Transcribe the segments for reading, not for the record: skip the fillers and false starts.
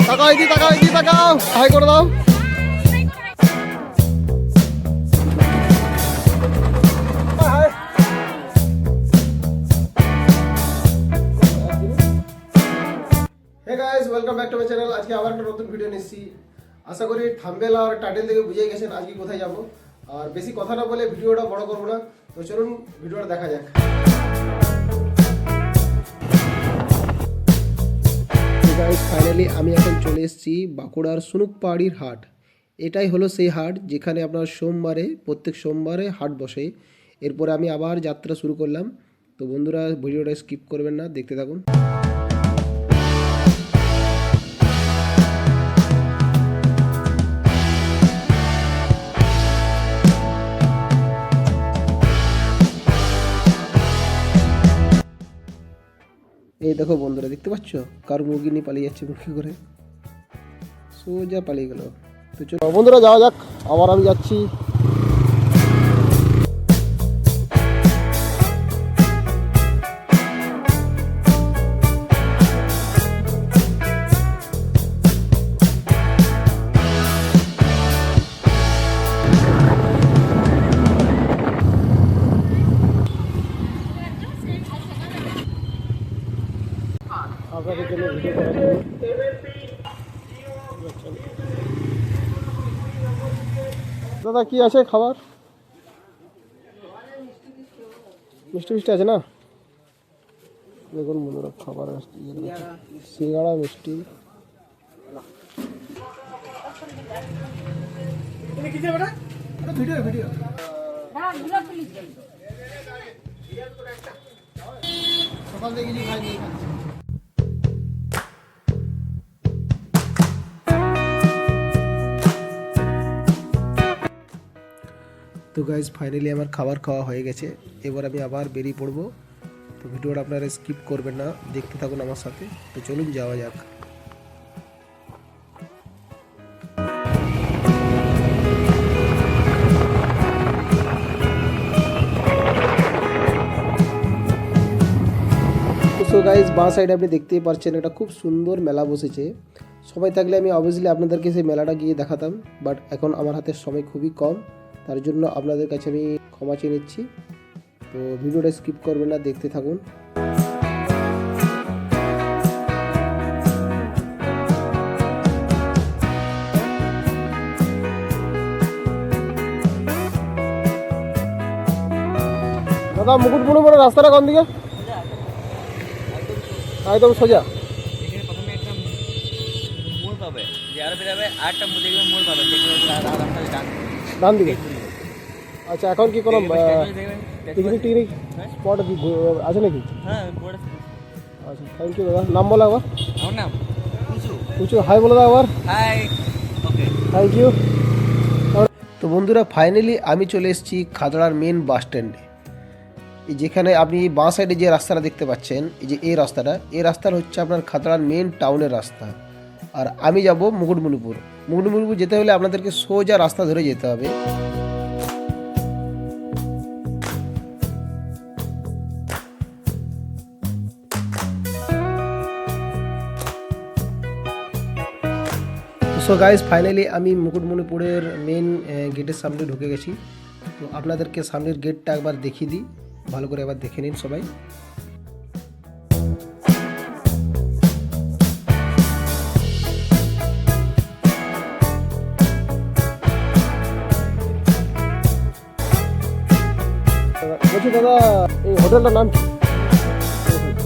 তাকাও এদিকে, তাকাও এদিকে, তাকাও, হাই করে দাও। Hey guys, welcome back to my channel. আজকে আবার একটা নতুন ভিডিও নিচ্ছি। আশা করি থাম্বনেল আর টাইটেল থেকে বুঝে গেছেন আজকে কোথায় যাব। আর বেশি কথা না বলে ভিডিওটা বড় করবো না, তো চলুন ভিডিওটা দেখা যাক। গাইস, ফাইনালি আমি এখন চলে এসেছি বাঁকুড়ার সুনুকপাহাড়ির হাট। এটাই হলো সেই হাট যেখানে আপনার প্রত্যেক সোমবারে হাট বসে। এরপরে আমি আবার যাত্রা শুরু করলাম। তো বন্ধুরা, ভিডিওটা স্কিপ করবেন না, দেখতে থাকুন। এই দেখো বন্ধুরা, দেখতে পাচ্ছ কার মুরগি নিয়ে পালিয়ে যাচ্ছে, মুরগি করে সোজা পালিয়ে গেল। তো চলো বন্ধুরা, যাওয়া যাক। আবার আমি যাচ্ছি। আপনাদের জন্য ভিডিও করার জন্য। দাদা কি আছে খাবার? মিষ্টি মিষ্টি আছে না? দেখুন বন্ধুরা, খাবার আসছে, সিঙ্গাড়া, মিষ্টি। ভিডিও ভিডিও সকাল থেকে কিছু খাইনি। তো গাইজ, ফাইনালি আমার খাবার খাওয়া হয়ে গেছে। এবার আমি আবার বেরিয়ে পড়বো। তো ভিডিওটা আপনারা স্কিপ করবেন না, দেখতে থাকুন আমার সাথে। তো চলুন যাওয়া যাক। তো গাইজ, বাঁ সাইডে আপনি দেখতেই পাচ্ছেন একটা খুব সুন্দর মেলা বসেছে। সময় থাকলে আমি অবভিয়াসলি আপনাদেরকে সেই মেলাটা গিয়ে দেখাতাম, বাট এখন আমার হাতে সময় খুবই কম। তার জন্য আপনাদের কাছে আমি ক্ষমা চেয়ে নিচ্ছি। তো ভিডিওটা স্কিপ করবেন না, দেখতে থাকুন। দাদা, মুকুটমণিপুরের রাস্তাটা কোন দিকে? একদম সোজা। প্রথমে একটা মোড় পাবে, যে আরো বেরোবে আরেকটা মোড় দেখবে, মোড় পাবে ডান দিকে। আচ্ছা, এখন কি কোনো পিকনিক টিকনিক স্পট আছে নাকি? হ্যাঁ, আচ্ছা, থ্যাংক ইউ দাদা। নাম বলো একবার। আমার নাম কিছু হাই বলে দাও একবার। হাই। Okay, thank you. তো বন্ধুরা, ফাইনালি আমি চলে এসেছি খাতড়ার মেন বাস স্ট্যান্ডে। যেখানে আপনি বাঁ সাইডে যে রাস্তাটা দেখতে পাচ্ছেন, এই রাস্তাটা হচ্ছে আপনার খাতড়ার মেন টাউনের রাস্তা। আর আমি যাব মুকুটমণিপুর। মুকুটমণিপুর যেতে হলে আপনাদেরকে সোজা রাস্তা ধরে যেতে হবে। সো গাইজ, ফাইনালি আমি মুকুটমণিপুরের মেন গেটের সামনে ঢুকে গেছি। তো আপনাদেরকে সামনের গেটটা একবার দেখিয়ে দিই, ভালো করে একবার দেখে নিন সবাই। বলছি দাদা, এই হোটেলটার নাম কি?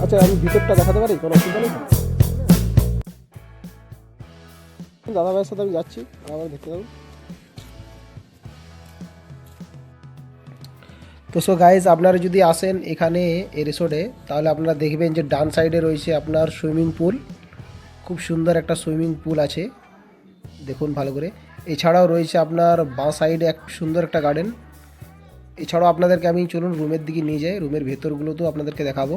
আচ্ছা, আমি ভিতরটা দেখাতে পারি, কোনো অসুবিধা নেই? দাদা ভাইয়ের সাথে আমি যাচ্ছি, আবার দেখতে যাবো। তো সো গাইজ, আপনারা যদি আসেন এখানে এই রিসোর্টে, তাহলে আপনারা দেখবেন যে ডান সাইডে রয়েছে আপনার সুইমিং পুল। খুব সুন্দর একটা সুইমিং পুল আছে, দেখুন ভালো করে। এছাড়াও রয়েছে আপনার বাঁ সাইডে এক সুন্দর একটা গার্ডেন। এছাড়াও আপনাদেরকে আমি চলুন রুমের দিকে নিয়ে যাই, রুমের ভেতরগুলো তো আপনাদেরকে দেখাবো।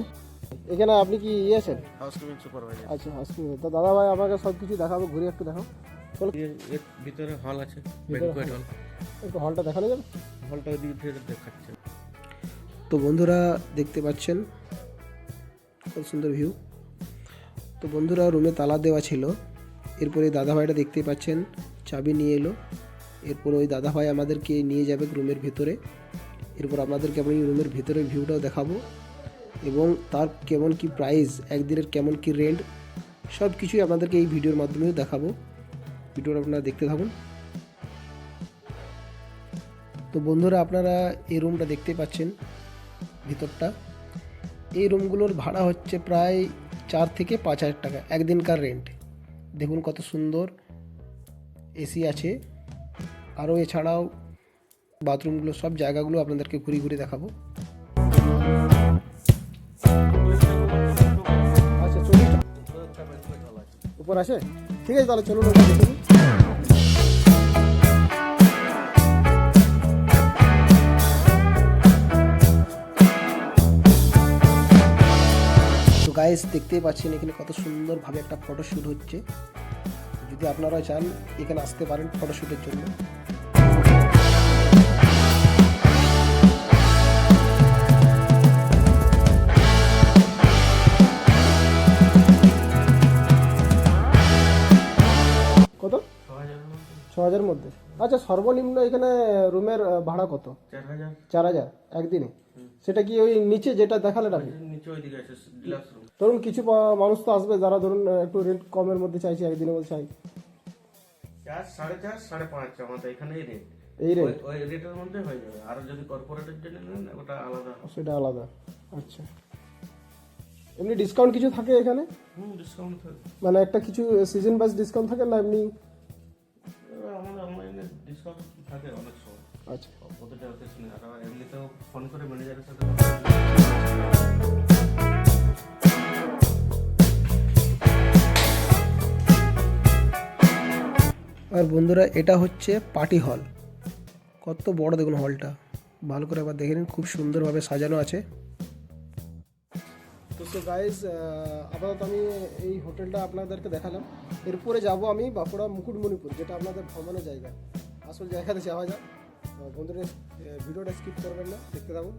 এখানে আপনি কি আছেন? Housekeeping supervisor. আচ্ছা, হাউসকিপিং। তো দাদা ভাই আমাকে সব কিছু দেখাবো, ঘুরে একটু দেখাও। চলো, এর ভিতরে হল আছে, ব্যাংকুয়েট হল। একটু হলটা দেখানো যাবে? হলটা ওই দিক থেকে দেখাচ্ছে। তো বন্ধুরা, দেখতে পাচ্ছেন কত সুন্দর ভিউ। তো বন্ধুরা, রুমে তালা দেওয়া ছিল, এরপরে দাদাভাইটা দেখতেই পাচ্ছেন চাবি নিয়ে এলো। এরপর ওই দাদাভাই আমাদেরকে নিয়ে যাবে রুমের ভেতরে। এরপর আপনাদেরকে আমি রুমের ভেতরের ভিউটাও দেখাবো এবং তার কেমন কি প্রাইস, একদিনের কেমন কি রেন্ট, সব কিছুই আপনাদেরকে এই ভিডিওর মাধ্যমেও দেখাবো। ভিডিওটা আপনারা দেখতে থাকুন। তো বন্ধুরা, আপনারা এই রুমটা দেখতে পাচ্ছেন ভিতরটা। এই রুমগুলোর ভাড়া হচ্ছে প্রায় 4 থেকে 5,000 টাকা একদিনকার রেন্ট। দেখুন কত সুন্দর এসি আছে। আরও এছাড়াও বাথরুমগুলো, সব জায়গাগুলো আপনাদেরকে ঘুরে ঘুরে দেখাবো। আচ্ছা, চলুন উপর আছে, ঠিক আছে, তাহলে চলুন ওটা দেখুন। তো গাইস, দেখতেই পাচ্ছেন এখানে কত সুন্দরভাবে একটা ফটোশ্যুট হচ্ছে। যদি আপনারা চান এখানে আসতে পারেন ফটোশ্যুটের জন্য। কত? 6,000 মধ্যে। আচ্ছা, সর্বনিম্ন এখানে রুমের ভাড়া কত? 4,000 একদিনে। সেটা কি ওই নিচে যেটা দেখালেন আপনি? ধরুন কিছু মানুষ তো আসবে যারা ধরুন একটু রেন্ট কমের মধ্যে চাইছে, একদিনের মধ্যে চাই। 4, 4.5, 5.5 আমাদের এখানে এই রেট। এই রেট ওই রেটের মধ্যে হয়ে যাবে। আর যদি কর্পোরেটের জন্য নেন ওটা আলাদা। সেটা আলাদা। আচ্ছা, এমনি ডিসকাউন্ট কিছু থাকে এখানে? ডিসকাউন্ট থাকে। মানে একটা কিছু সিজন বাস ডিসকাউন্ট থাকে না এমনি? আমাদের অনলাইনে ডিসকাউন্ট থাকে অনেক সময়। আচ্ছা, প্রতিটা অকেশনে। আর এমনিতেও ফোন করে ম্যানেজারের সাথে আর বন্ধুরা, এটা হচ্ছে পার্টি হল। কত বড় দেখুন হলটা, ভালো করে আবার দেখে নিন, খুব সুন্দরভাবে সাজানো আছে। তো গাইস, আপাতত আমি এই হোটেলটা আপনাদেরকে দেখালাম। এরপরে যাব আমি বাঁকুড়া মুকুটমণিপুর, যেটা আপনাদের ভ্রমণের জায়গা, আসল জায়গাতে যাওয়া যায়। বন্ধুরা, ভিডিওটা স্কিপ করবেন না, দেখতে থাকুন।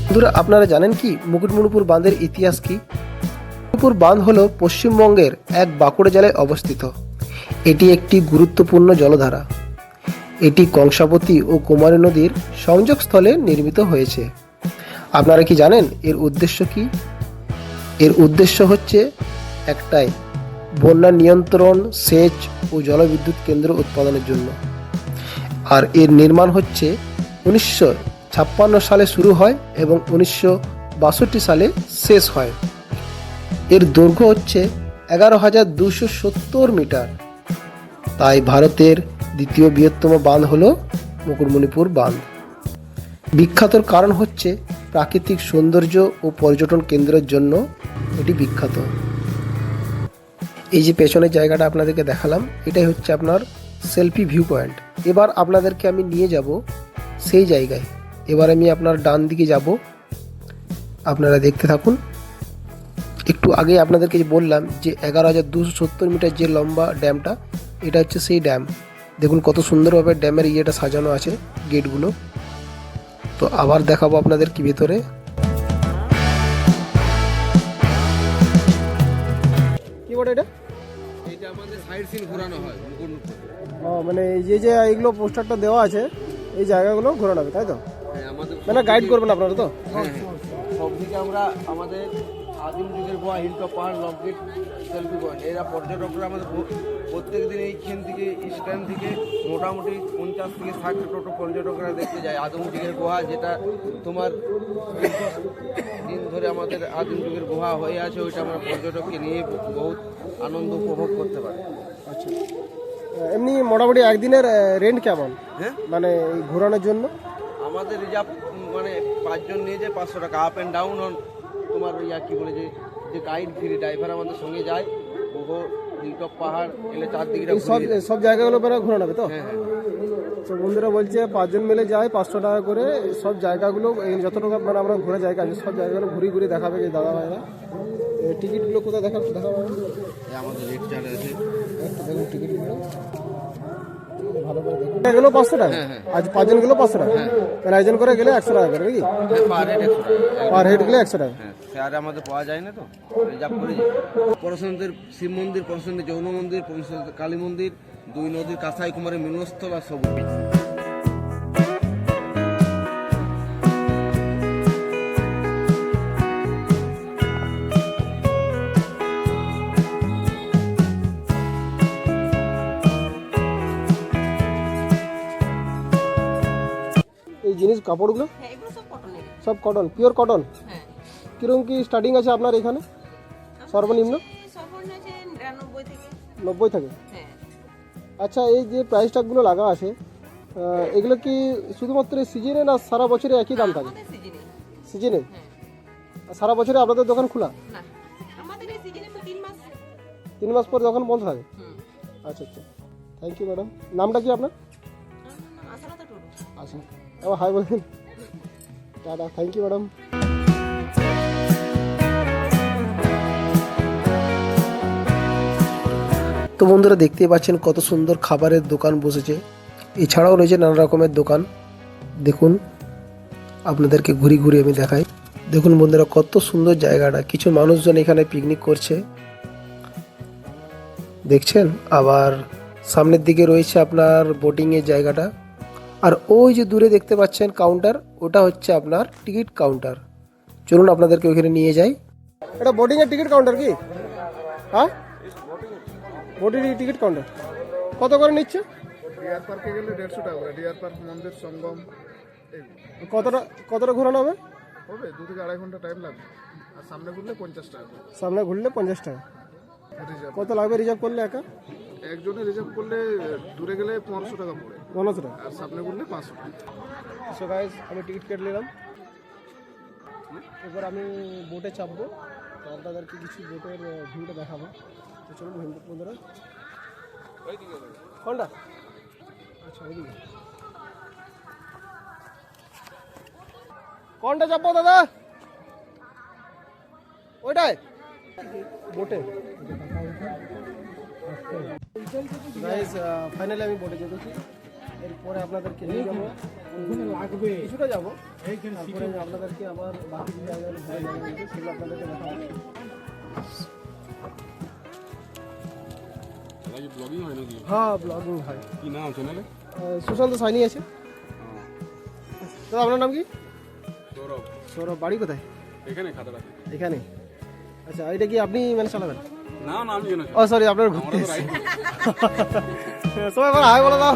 বন্ধুরা, আপনারা জানেন কি মুকুটমণিপুর বাঁধের ইতিহাস কি? মুকুটমণিপুর বাঁধ হলো পশ্চিমবঙ্গের এক বাঁকুড়া জেলায় অবস্থিত। এটি একটি গুরুত্বপূর্ণ জলধারা। এটি কংসাবতী ও কুমারী নদীর সংযোগস্থলে নির্মিত হয়েছে। আপনারা কি জানেন এর উদ্দেশ্য কি? এর উদ্দেশ্য হচ্ছে একটাই, বন্যা নিয়ন্ত্রণ, সেচ ও জলবিদ্যুৎ কেন্দ্র উৎপাদনের জন্য। আর এর নির্মাণ হচ্ছে 1956 সালে শুরু হয় এবং 1962 সালে শেষ হয়। এর দৈর্ঘ্য হচ্ছে 11,270 মিটার। তাই ভারতের দ্বিতীয় বৃহত্তম বাঁধ হলো মুকুটমণিপুর বাঁধ। বিখ্যাতর কারণ হচ্ছে প্রাকৃতিক সৌন্দর্য ও পর্যটন কেন্দ্রের জন্য এটি বিখ্যাত। এই যে পেছনের জায়গাটা আপনাদেরকে দেখালাম, এটাই হচ্ছে আপনার সেলফি ভিউ পয়েন্ট। এবার আপনাদেরকে আমি নিয়ে যাব সেই জায়গায়। এবার আমি আপনার ডান দিকে যাব, আপনারা দেখতে থাকুন। একটু আগে আপনাদেরকে যে বললাম যে 11,270 মিটার যে লম্বা ড্যামটা, এটা হচ্ছে সেই ড্যাম। দেখুন কত সুন্দরভাবে ড্যামের ইয়েটা সাজানো আছে, গেটগুলো। তো আবার দেখাবো আপনাদের কি ভেতরে। কি বলে এটা? এটা আমাদের সাইড সিন ঘোরানো হয় মুকুটমণিপুর। ও, মানে এই যে এগুলো পোস্টারটা দেওয়া আছে, এই জায়গাগুলো ঘোরানো হবে, তাই তো? হ্যাঁ, আমাদের মানে গাইড করবেন আপনারা তো? সব থেকে আমরা আমাদের আদিম যুগের গোয়া, হিলটপ পাহাড়, লকগেট, সেলফি পয়েন্ট, এরা পর্যটকরা আমাদের প্রত্যেক দিন এইখান থেকে স্ট্যান্ড থেকে মোটামুটি 50 থেকে 60 টোটো পর্যটকরা দেখতে যায় আদিম যুগের গুহা, যেটা তোমার দিন ধরে আমাদের আদিম যুগের গুহা হয়ে আছে। ওইটা আমরা পর্যটককে নিয়ে বহুত আনন্দ উপভোগ করতে পারি। আচ্ছা, এমনি মোটামুটি একদিনের রেন্ট কেমন? হ্যাঁ, মানে এই ঘোরানোর জন্য আমাদের রিজার্ভ মানে 5 জন নিয়ে যায় 500 টাকা আপ অ্যান্ড ডাউন। তোমার কি বলে যে গাইড ফ্রি, ড্রাইভার আমাদের সঙ্গে যায়। ওগো হিলটপ পাহাড় এলে চারদিকে সব জায়গাগুলো বেড়া ঘোরানো হবে তো? হ্যাঁ হ্যাঁ। তো বন্ধুরা বলছে 5 জন মিলে যায় 500 টাকা করে। সব জায়গাগুলো যতটুকু মানে আমরা ঘোরা জায়গা আছে সব জায়গাগুলো ঘুরে ঘুরে দেখাবে যে দাদা ভাইরা। টিকিটগুলো কোথায় দেখাবো? আমাদের রেট চার্ট আছে, দেখুন টিকিটগুলো। ভালো করে দেখুন। এগুলো 500 টাকা, আজ 5 জন গেলো 500 টাকা, মানে একজন করে গেলে 100 টাকা করে নাকি? পার হেড 100 টাকা। পার হেড গেলে 100 টাকা। হ্যাঁ, শেয়ারে আমাদের পাওয়া যায় না তো, রিজার্ভ করে। পরশুরামদের শিব মন্দির, পরশুরামদের যৌন মন্দির, পরশুরামদের কালী মন্দির, 2 নদীর কাঁসাই কুমারের মিলনস্থল আর সব। এই জিনিস কাপড়গুলো হ্যাঁ এগুলো সব কটনের। সব কটন, পিওর কটন। হ্যাঁ কিরকম কি স্টার্টিং আছে আপনার এখানে? সর্বনিম্ন সর্বনিম্ন আছে 99 থেকে। 90 থাকে। হ্যাঁ আচ্ছা, এই যে প্রাইস ট্যাগগুলো লাগা আছে, এগুলো কি শুধুমাত্র সিজনে না সারা বছরে একই দাম থাকে? আমাদের সিজনে। সিজনে? হ্যাঁ আর সারা বছরে আপনাদের দোকান খোলা? না আমাদের এই সিজনে তো 3 মাস। 3 মাস পর দোকান বন্ধ থাকে? হুম আচ্ছা আচ্ছা, থ্যাংক ইউ ম্যাডাম। নামটা কি আপনার? আসলে তো টুরু। আচ্ছা, আবার হাই বলবেন। Tata, thank you madam. তো বন্ধুরা দেখতেই পাচ্ছেন কত সুন্দর খাবারের দোকান বসেছে, এছাড়াও রয়েছে নানা রকমের দোকান। দেখুন, আপনাদেরকে ঘুরি ঘুরি আমি দেখাই। দেখুন বন্ধুরা কত সুন্দর জায়গাটা, কিছু মানুষজন এখানে পিকনিক করছে দেখছেন। আবার সামনের দিকে রয়েছে আপনার বোটিংয়ের জায়গাটা, আর ওই যে দূরে দেখতে পাচ্ছেন কাউন্টার, ওটা হচ্ছে আপনার টিকিট কাউন্টার। চলুন আপনাদেরকে ওইখানে নিয়ে যাই। এটা বোটিংয়ের টিকিট কাউন্টার কি? হ্যাঁ, বোটিংয়ের টিকিট কাউন্টার। কত করে নিচ্ছে? ডিয়ার পার্কে গেলে 150 টাকা করে, ডিয়ার পার্ক, মন্দির, সঙ্গম কতটা ঘোরানো হবে? হবে 2 থেকে 2.5 ঘন্টা টাইম লাগবে। আর সামনে ঘুরলে 50 টাকা করে সামনে ঘুরলে 50 টাকা। রিজার্ভ। কত লাগবে রিজার্ভ করলে একা? একজনে রিজার্ভ করলে দূরে গেলে 1500 টাকা পড়ে, 1500 টাকা। আর সামনে ঘুরলে 500 টাকা। সো গাইস, আমি টিকিট কেটে নিলাম। এবার আমি বোটে চাপবো, তো আপনাদেরকে কিছু বোটের ভিউটা দেখাবো। তো চলুন বন্ধুরা। কোনটা? আচ্ছা, ওইদিকে। কোনটা চাপবো দাদা? ওইটাই বোটে। গাইস, ফাইনালি আমি বোটে চেপেছি। এরপরে আপনাদেরকে নিয়ে যাবো, লাগবে কিছুটা যাবো, তারপরে আপনাদেরকে আবার বাকি জায়গায় সেগুলো আপনাদেরকে দেখাবো। ব্লগিং হয় নাকি? হ্যাঁ, ব্লগিং হয়। কি নাম চ্যানেলে? সুশান্ত সাইনি আছে। তো আপনার নাম কি? সৌরভ। সৌরভ। বাড়ি কোথায়? এখানে খাতা রাখি। এখানে। আচ্ছা, এটা কি আপনি মানে চালাবেন? না না, আমি কেন? ও সরি, আপনার ঘুরতে এসেছি। সবাই বলো হাই বলে দাও।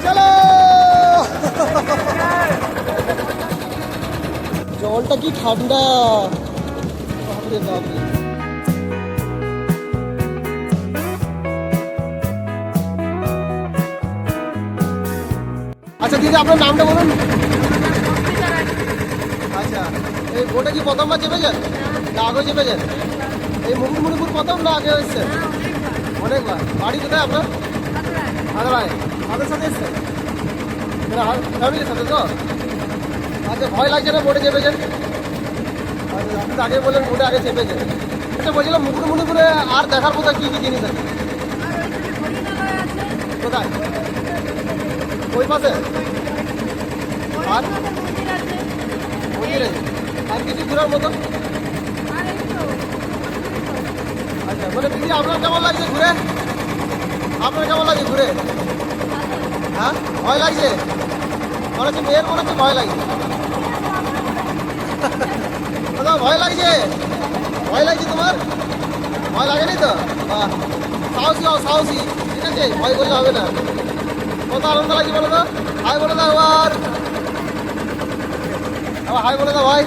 চলো। জলটা কি ঠান্ডা, বাপরে বাপরে। আচ্ছা দিদি, আপনার নামটা বলুন। আচ্ছা, এই বোটে কি প্রথমবার চেপেছেন না আগে চেপেছেন? এই মুকুটমণিপুর প্রথম না আগে এসছেন? অনেকবার। বাড়ি কোথায় আপনার? আদারায়। আমাদের সাথে এসছেন? ফ্যামিলির সাথে তো? আচ্ছা, ভয় লাগছে না বোটে চেপেছেন? আচ্ছা, আপনি তো আগে বললেন বোটে আগে চেপেছেন। আচ্ছা, বলছিলাম মুকুটমণিপুরে আর দেখার মতো কী কী জিনিস আছে? কোথায়? ওই পাশে? আর মন্দির আছে? আর কিছু ঘোরার মতো? আচ্ছা, মানে দিদি আপনার কেমন লাগছে ঘুরে? আপনার কেমন লাগছে ঘুরে? হ্যাঁ, ভয় লাগছে? মনে হচ্ছে মেয়ের মনে হচ্ছে ভয় লাগছে। দাদা ভয় লাগছে? ভয় লাগছে তোমার? ভয় লাগেনি তো? বাহ, সাহসী হও, সাহসী। ঠিক আছে, ভয় করলে হবে না। কত আনন্দ লাগছে বলো তো? হাই বলে দাও আবার। আবার হাই বলে দাও ভাই।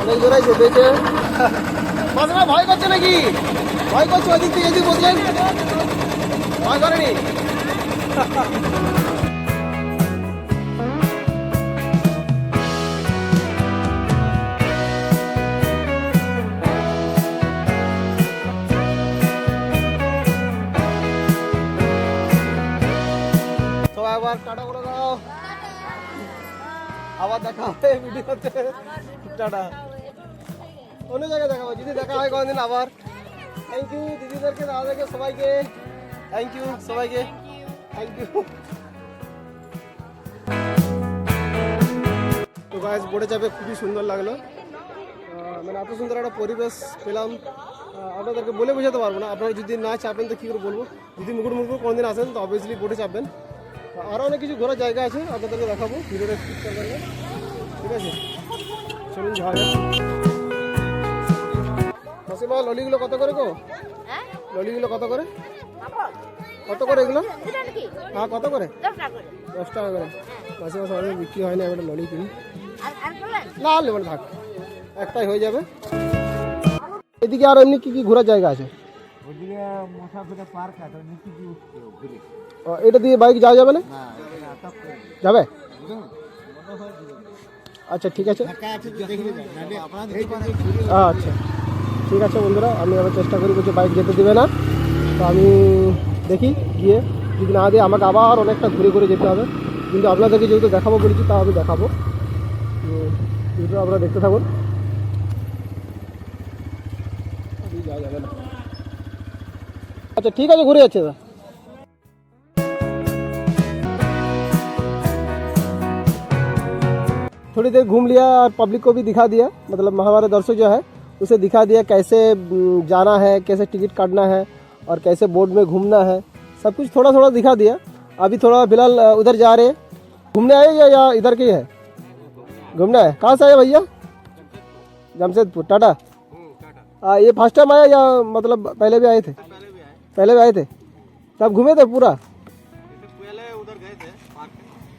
অনেক জোরাই চেপেছে। মাঝে মাঝে ভয় করছে নাকি? ভয় করছে ওই দিক থেকে এদিক বলছেন? ভয় করেনি? তো আবার টাটা বলে দাও। আবার দেখা হবে ভিডিওতে। টাটা। অন্য জায়গায় দেখা হবে, যদি দেখা হয় কোনদিন আবার। থ্যাংক ইউ দিদিদেরকে, দাদাদেরকে, সবাইকে থ্যাংক ইউ, সবাইকে থ্যাংক ইউ। তো গাইস বোটে চাপে খুবই সুন্দর লাগলো, মানে এত সুন্দর একটা পরিবেশ পেলাম, আপনাদেরকে বলে বোঝাতে পারবো না। আপনারা যদি না চাপেন তো কী করে বলবো, যদি মুকুটমণিপুর কোনোদিন আসেন তো অবভিয়াসলি বোটে চাপবেন। আরও অনেক কিছু ঘোরার জায়গা আছে, আপনাদেরকে দেখাবো, ভিডিওটা স্কিপ করবেন না, ঠিক আছে? চলুন যাওয়া যাক। মাসিমা ললিগুলো কত করে গো? ললিগুলো কত করে? কত করে এগুলো? হ্যাঁ কত করে? 10 টাকা করে। মাসিমা সবাই বিক্রি হয় না, এবার ললি কিনি না, লেবার থাক, একটাই হয়ে যাবে। এদিকে আর এমনি কি কি ঘোরার জায়গা আছে? ওদিকে মশাপুরে পার্ক আছে, নিচে দিয়ে উঠতে ঘুরে। এটা দিয়ে বাইক যাওয়া যাবে না? যাবে? আচ্ছা ঠিক আছে, আচ্ছা ঠিক আছে বন্ধুরা, আমি আবার চেষ্টা করি, কিছু বাইক যেতে দেবে না, তো আমি দেখি গিয়ে, যদি না দিয়ে আমাকে আবার অনেকটা ঘুরে ঘুরে যেতে হবে, কিন্তু আপনাদেরকে যেহেতু দেখাবো বলেছি তা আমি দেখাবো, ভিডিও আপনারা দেখতে থাকুন। যাওয়া যাবে না, अच्छा ठीक है, घूरे अच्छे से। थोड़ी देर घूम लिया और पब्लिक को भी दिखा दिया, मतलब हमारे दर्शक जो है उसे दिखा दिया कैसे जाना है, कैसे टिकट काटना है और कैसे बोट में घूमना है, सब कुछ थोड़ा थोड़ा दिखा दिया। अभी थोड़ा फिलहाल उधर जा रहे, घूमने आए या इधर के है? घूमना है। कहाँ से आए भैया? जमशेदपुर। टाटा। ये फर्स्ट टाइम आया या मतलब पहले भी आए थे? पहले भी आए थे, तब घूमे थे पूरा? पहले उधर गए थे पार्क।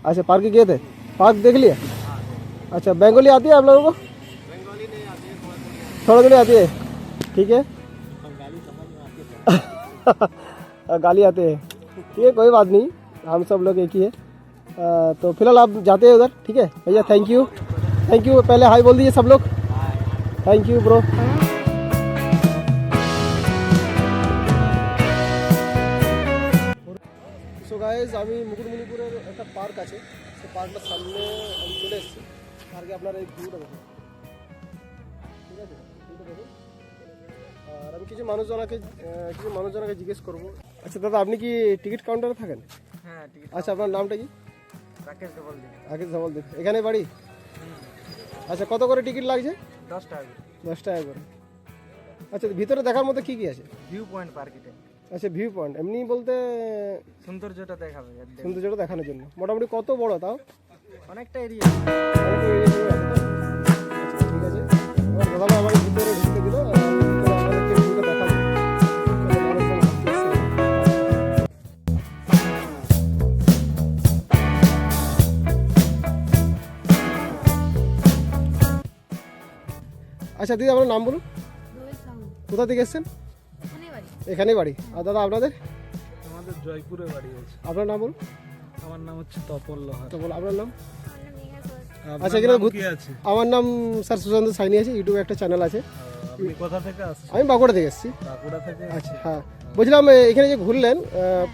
अच्छा पार्क गए थे, पार्क देख लिया? अच्छा बंगाली आती है आप लोगों को? बंगाली नहीं आती है, थोड़ा थोड़ी आती है, ठीक है। गाली आते हैं, ठीक है कोई बात नहीं, हम सब लोग एक ही है। तो फिलहाल आप जाते हैं उधर, ठीक है भैया? Thank you, thank you. पहले हाई बोल दीजिए सब लोग। Thank you bro. So guys আমি মুকুটমণিপুরের একটা পার্ক আছে, সেই পার্কটার সামনে আমি চলে এসেছি। পার্কে আপনারা এই ভিউটা দেখুন, ঠিক আছে? ভিউটা দেখুন। আর আমি কিছু মানুষজনকে জিজ্ঞেস করবো। আচ্ছা দাদা, আপনি কি টিকিট কাউন্টারে থাকেন? হ্যাঁ টিকিট। আচ্ছা আপনার নামটা কি? রাকেশ দেবলদি। রাকেশ ধবলদেব। এখানে বাড়ি? আচ্ছা কত করে টিকিট লাগছে? 10 টাকা। 10 টাকা করে। আচ্ছা ভিতরে দেখার মতো কি কি আছে? ভিউ পয়েন্ট পার্কিতে। আচ্ছা ভিউ পয়েন্ট এমনি বলতে সৌন্দর্যটা দেখাবে, সৌন্দর্যটা দেখানোর জন্য। মোটামুটি কত বড় তাও? অনেকটা এরিয়া। আচ্ছা ঠিক আছে, এবার দাদা আমাকে ভিতরে ঢুকতে দিল, আপনাদেরকে ভিউটা দেখাবো। আচ্ছা দিদি আপনার নাম বলুন, কোথা থেকে এসেছেন? এখানেই বাড়ি। আর দাদা আপনাদের? আমাদের জয়পুরে বাড়ি আছে। আপনার নাম বলুন। আমার নাম হচ্ছে তপল লোহার। তো বল আপনার নাম। আপনার আচ্ছা এখানে নাম কি আছে? আমার নাম স্যার সুশান্ত সাইনি আছে, ইউটিউবে একটা চ্যানেল আছে। আপনি কোথা থেকে আসছেন? আমি বাঁকুড়া থেকে এসেছি। বাঁকুড়া থেকে? আচ্ছা হ্যাঁ, বলছিলাম এখানে যে ঘুরলেন,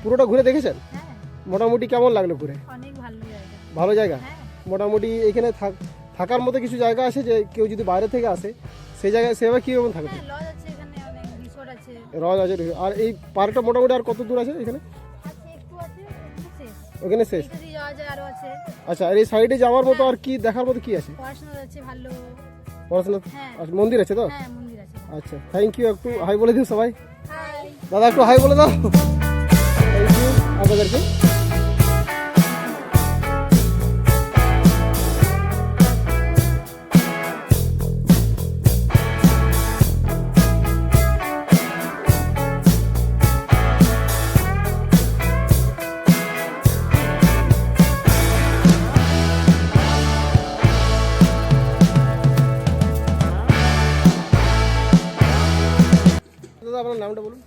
পুরোটা ঘুরে দেখেছেন? মোটামুটি কেমন লাগলো ঘুরে? অনেক ভালো জায়গা। ভালো জায়গা? মোটামুটি এখানে থাকার মতো কিছু জায়গা আছে, যে কেউ যদি বাইরে থেকে আসে সেই জায়গায় সেভাবে কীরকম থাকবে? হ্যাঁ লজ আছে, এখানে অনেক রিসোর্ট আছে। রজ আছে। আর এই পার্কটা মোটামুটি আর কত দূর আছে এখানে? আছে একটু আছে, ওখানে শেষ। ওখানে শেষ? যদি যাওয়া যায় আরো আছে। আচ্ছা আর এই সাইডে যাওয়ার মতো আর কি দেখার মতো কি আছে? পড়াশোনা আছে ভালো। পড়াশোনা? হ্যাঁ। আচ্ছা মন্দির আছে তো? হ্যাঁ মন্দির আছে। আচ্ছা থ্যাংক ইউ। একটু হাই বলে দিন সবাই। হাই। দাদা একটু হাই বলে দাও। থ্যাংক ইউ আপনাদেরকে। দাদা আপনার নামটা বলুন।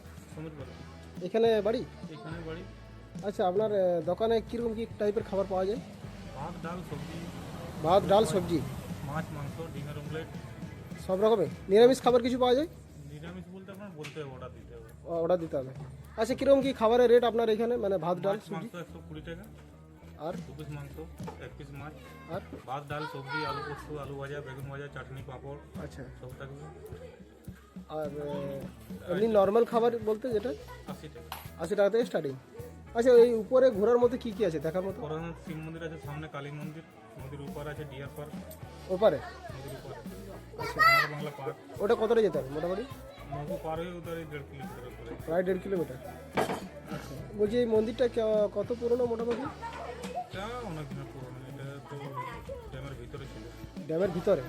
এখানে বাড়ি? এখানে বাড়ি। আচ্ছা আপনার দোকানে কীরকম কী টাইপের খাবার পাওয়া যায়? ভাত ডাল সবজি, ভাত ডাল সবজি, মাছ মাংস, ডিমের অমলেট। সব রকমের। নিরামিষ খাবার কিছু পাওয়া যায়? নিরামিষ বলতে আপনার বলতে হবে, অর্ডার দিতে হবে। অর্ডার দিতে হবে। আচ্ছা কীরকম কী খাবারের রেট আপনার এখানে, মানে ভাত ডাল মাছ সবজি? মাংস 120 টাকা, আর 2 পিস মাংস, 1 পিস মাছ, আর ভাত ডাল সবজি, আলু পোস্ত, আলু ভাজা, বেগুন ভাজা, চাটনি, পাঁপড় আচ্ছা সব থাকবে। আর এমনি নর্মাল খাবার বলতে যেটা 80 টাকা থেকে স্টার্টিং। আচ্ছা এই উপরে ঘোরার মতো কি কি আছে দেখার মতো? পুরানো শিব মন্দির আছে, সামনে কালী মন্দির, নদীর উপর আছে ডিয়ার পার্ক, ওপারে নদীর উপরে সোনার বাংলা পার্ক। ওটা কতটা যেতে হবে মোটামুটি? নদী পার হয়ে উধার 1.5 কিলোমিটার উপরে। প্রায় 1.5 কিলোমিটার। আচ্ছা বলছি এই মন্দিরটা কত পুরনো মোটামুটি? এটা অনেক দিনের পুরনো, এটা তো ড্যামের ভিতরে ছিল, ড্যামের ভিতরে?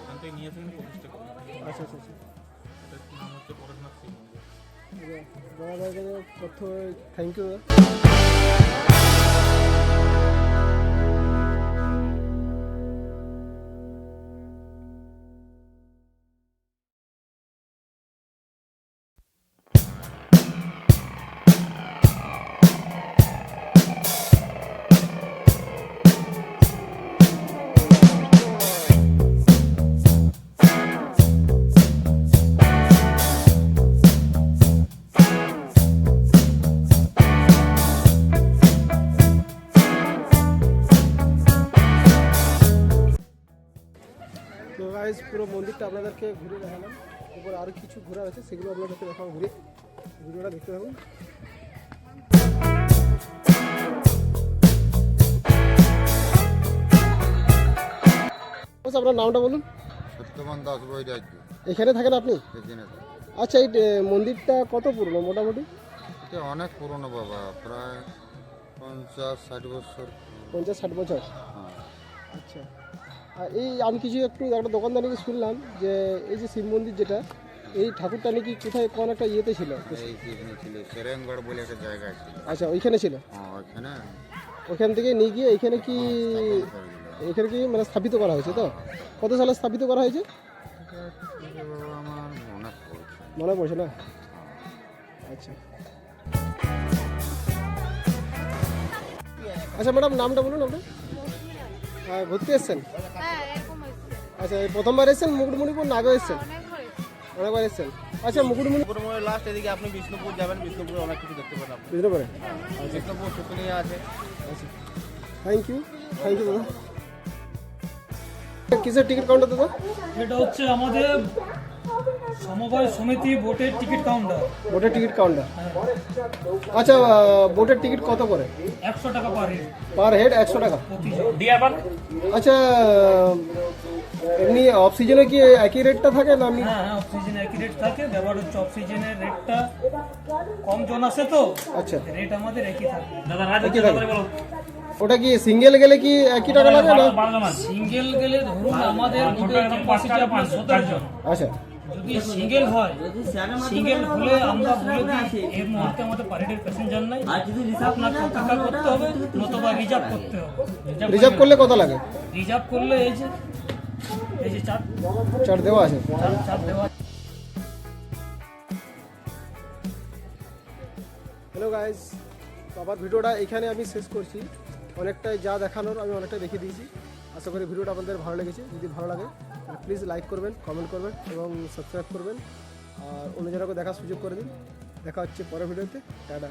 ওখান থেকে নিয়ে এসে প্রতিষ্ঠা করা। আচ্ছা আচ্ছা আচ্ছা। এটার নাম হচ্ছে পরশনাথ শিব মন্দির। দাদা তথ্য থ্যাংক ইউ। তো গাইজ পুরো মন্দিরটা আপনাদেরকে ঘুরে দেখালাম। এরপর আরও কিছু ঘোরার আছে, সেগুলো আপনাদেরকে দেখাবো ঘুরে। ভিডিওটা দেখতে থাকুন। আচ্ছা আপনার নামটা বলুন। সত্যবান দাস বৈরাগ্য, এখানে থাকেন আপনি? এখানে থাকে। আচ্ছা এই মন্দিরটা কত পুরনো মোটামুটি? এটা অনেক পুরনো বাবা, প্রায় 50-60 বছর। 50-60 বছর? হ্যাঁ। আচ্ছা আর এই আমি কিছু একটু একটা দোকানদার নাকি শুনলাম যে এই যে শিব মন্দির যেটা, এই ঠাকুরটা নাকি কোথায় কোন একটা ইয়েতে ছিল? এই যেখানে ছিল সেরেঙ্গড় বলে একটা জায়গা ছিল। আচ্ছা ওইখানে ছিল? হ্যাঁ ওইখানে ওখান থেকে নিয়ে গিয়ে এখানে কি এখানে কি মানে স্থাপিত করা হয়েছে? তো কত সালে স্থাপিত করা হয়েছে বাবা আমার মনে পড়ছে। মনে পড়ছে না? আচ্ছা আচ্ছা ম্যাডাম নামটা বলুন আপনার। হ্যাঁ ঘুরতে এসছেন? হ্যাঁ এরকম হয়েছে। আচ্ছা এই প্রথমবার এসছেন মুকুটমণিপুর না আগে এসছেন? অনেকবার এসছেন। আচ্ছা মুকুটমণিপুর লাস্ট এদিকে আপনি বিষ্ণুপুর যাবেন, বিষ্ণুপুরে অনেক কিছু দেখতে পাবেন আপনি। বুঝতে পারেন? বিষ্ণুপুর শুকুনিয়া আছে। থ্যাংক ইউ দাদা। কিসের টিকিট কাউন্টার দাদা? এটা হচ্ছে আমাদের সমবায় সমিতি বোটের টিকিট কাউন্টার। বোটের টিকিট কাউন্টার। আচ্ছা বোটের টিকিট কত করে? 100 টাকা পার হেড। পার হেড 100 টাকা? Deer park? আচ্ছা এমনি অফ সিজনে কি একই রেটটা থাকে না? আমি হ্যাঁ অফ সিজনে একই রেট থাকে, ব্যাপার হচ্ছে অফ সিজনের রেটটা কম জন আসে তো। আচ্ছা রেট আমাদের একই থাকে। দাদা একই থাকে? ওটা কি সিঙ্গেল গেলে কি একই টাকা লাগে না? সিঙ্গেল গেলে ধরুন আমাদের ক্যাপাসিটি আপনার 17 জন। আচ্ছা যদি সিঙ্গেল হয়, সিঙ্গেল হলে আমরা বলে দিই এর মুহূর্তে আমাদের পারেডের প্যাসেঞ্জার নাই, আপনাকে টাকা করতে হবে, নতুবা রিজার্ভ করতে হবে। রিজার্ভ করলে কত লাগে? রিজার্ভ করলে এই যে চার্ট দেওয়া আছে? চার দেওয়া। হ্যালো গাইজ, তো আবার ভিডিওটা এখানে আমি শেষ করছি। অনেকটাই যা দেখানোর আমি অনেকটাই দেখিয়ে দিয়েছি। আশা করি ভিডিওটা আপনাদের ভালো লেগেছে। যদি ভালো লাগে প্লিজ লাইক করবেন, কমেন্ট করবেন এবং সাবস্ক্রাইব করবেন। আর অন্য জনকে দেখার সুযোগ করে দিন। দেখা হচ্ছে পরের ভিডিওতে। টাটা।